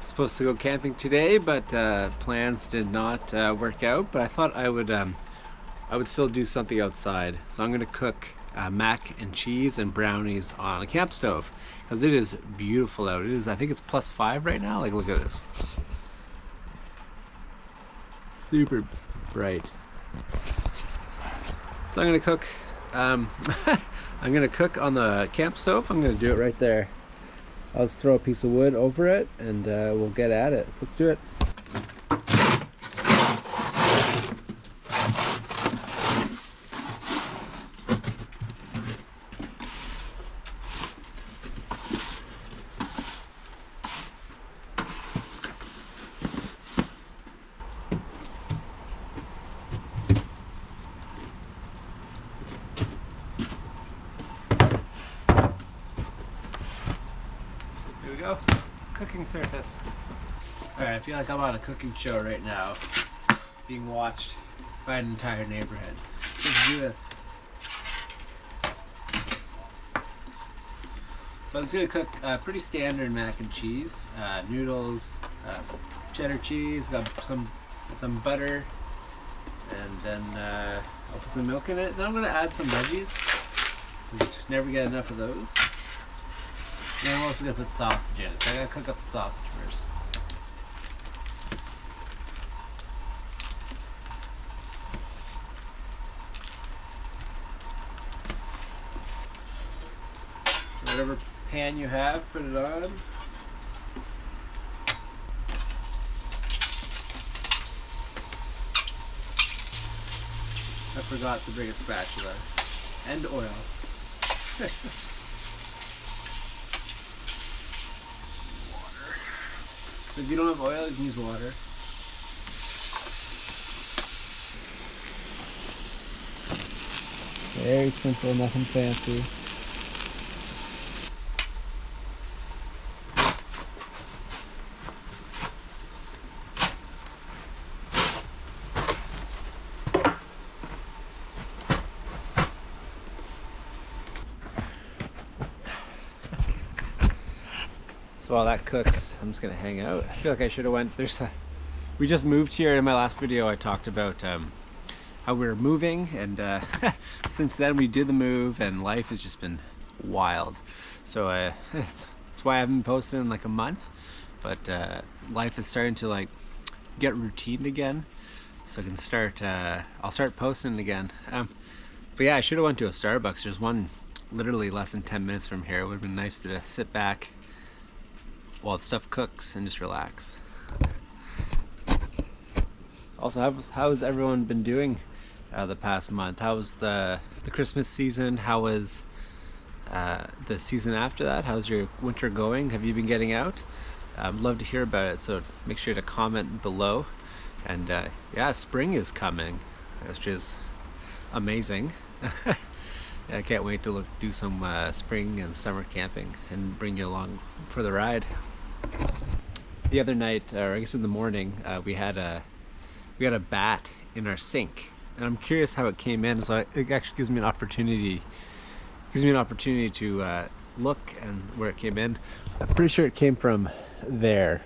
Supposed to go camping today, but plans did not work out. But I thought I would still do something outside. So I'm gonna cook mac and cheese and brownies on a camp stove because it is beautiful out. It is. I think it's +5 right now. Like, look at this. Super bright. So I'm gonna cook. I'm gonna cook on the camp stove. I'm gonna do it right there. I'll just throw a piece of wood over it and we'll get at it. So let's do it. Here we go. Cooking surface. Alright, I feel like I'm on a cooking show right now, being watched by an entire neighborhood. Let's do this. So I'm just gonna cook pretty standard mac and cheese, noodles, cheddar cheese, got some butter, and then I'll put some milk in it. Then I'm gonna add some veggies. Never get enough of those. And I'm also gonna put sausage in it, so I gotta cook up the sausage first. So whatever pan you have, put it on. I forgot to bring a spatula and oil. So if you don't have oil, you can use water. Very simple, nothing fancy. So while that cooks, I'm just gonna hang out. I feel like I should have went. We just moved here. In my last video, I talked about how we were moving, and since then we did the move, and life has just been wild. So that's why I haven't been posting in like a month. But life is starting to like get routine again, so I can start. I'll start posting again. But yeah, I should have went to a Starbucks. There's one literally less than 10 minutes from here. It would have been nice to sit back while the stuff cooks and just relax. Also, how's everyone been doing the past month? How was the Christmas season? How was the season after that? How's your winter going? Have you been getting out? I'd love to hear about it, so make sure to comment below. And yeah, spring is coming, which is amazing. I can't wait to do some spring and summer camping and bring you along for the ride. The other night, or I guess in the morning, we had a bat in our sink, and I'm curious how it came in. So it actually gives me an opportunity to look and where it came in. I'm pretty sure it came from there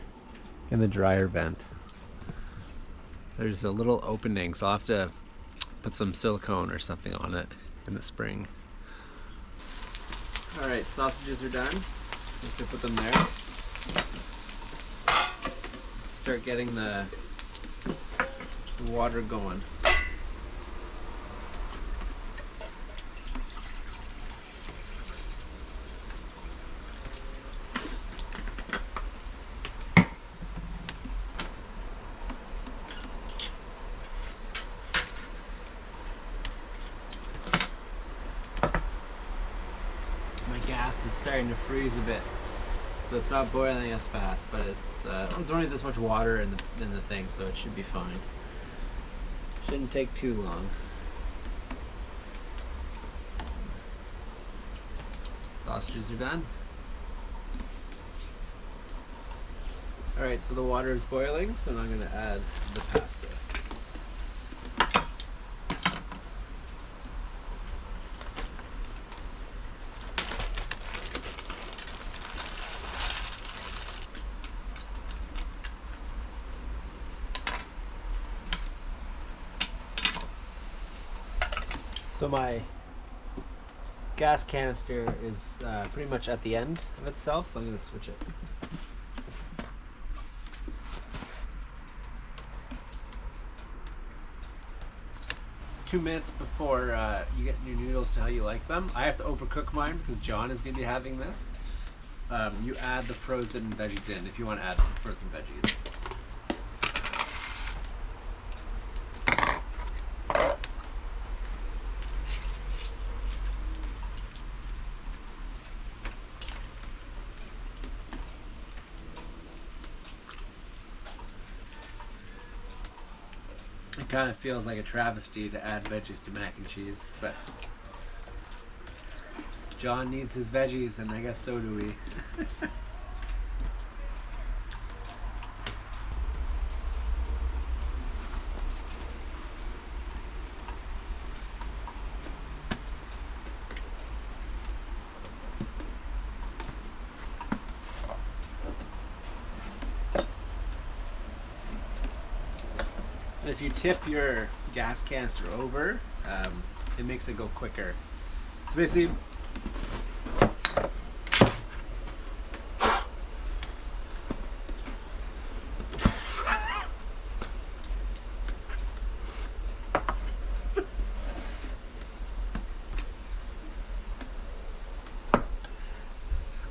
in the dryer vent. There's a little opening, so I'll have to put some silicone or something on it in the spring. All right, sausages are done. Let's put them there. Start getting the water going. My gas is starting to freeze a bit. So it's not boiling as fast, but it's only this much water in the thing, so it should be fine. Shouldn't take too long. Sausages are done. Alright, so the water is boiling, so now I'm going to add the pasta. So my gas canister is pretty much at the end of itself, so I'm going to switch it. 2 minutes before you get your noodles to how you like them. I have to overcook mine because John is going to be having this. You add the frozen veggies in if you want to add frozen veggies. It kind of feels like a travesty to add veggies to mac and cheese, but John needs his veggies, and I guess so do we. If you tip your gas canister over, it makes it go quicker. So basically,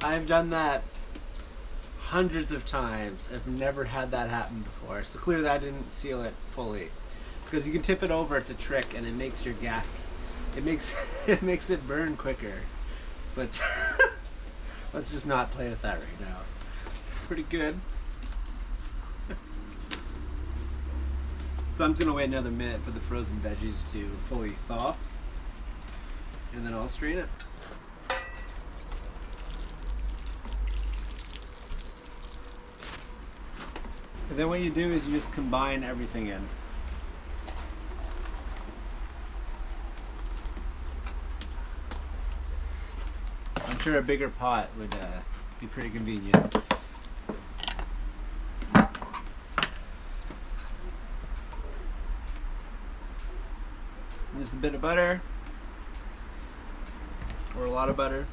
I've done that hundreds of times. I've never had that happen before, so clearly I didn't seal it fully, because you can tip it over. It's a trick, and it makes your gas, it makes it burn quicker, but let's just not play with that right now. Pretty good. So I'm just gonna wait another minute for the frozen veggies to fully thaw, and then I'll strain it. And then what you do is you just combine everything in. I'm sure a bigger pot would be pretty convenient. Just a bit of butter, or a lot of butter.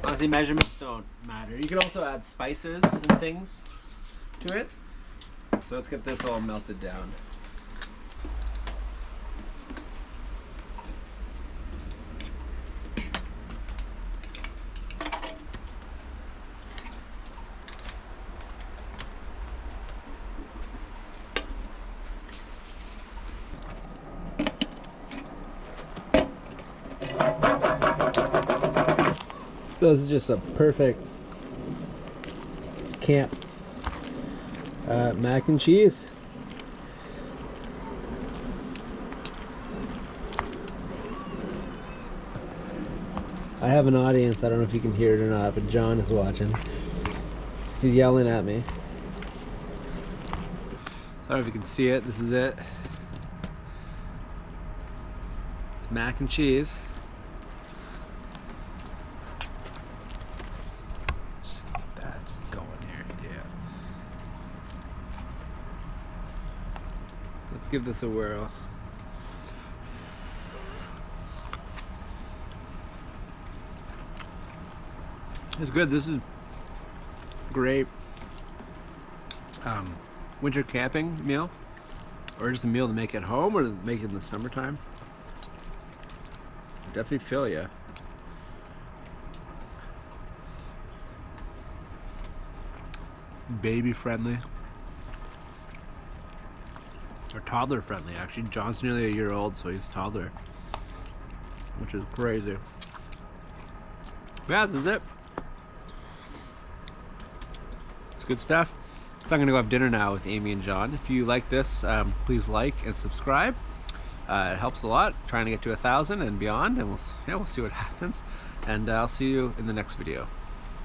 Honestly, measurements don't matter. You can also add spices and things to it. So let's get this all melted down. So this is just a perfect camp mac and cheese. I have an audience. I don't know if you can hear it or not, but John is watching. He's yelling at me. I don't know if you can see it. This is it. It's mac and cheese. Let's give this a whirl. It's good. This is great winter camping meal, or just a meal to make at home, or to make it in the summertime. Definitely fill ya. Baby friendly. Or toddler friendly, actually. John's nearly a year old, so he's a toddler, which is crazy. Yeah, this is it. It's good stuff. So I'm gonna go have dinner now with Amy and John. If you like this, please like and subscribe. It helps a lot. Trying to get to 1,000 and beyond, and we'll see what happens. And I'll see you in the next video.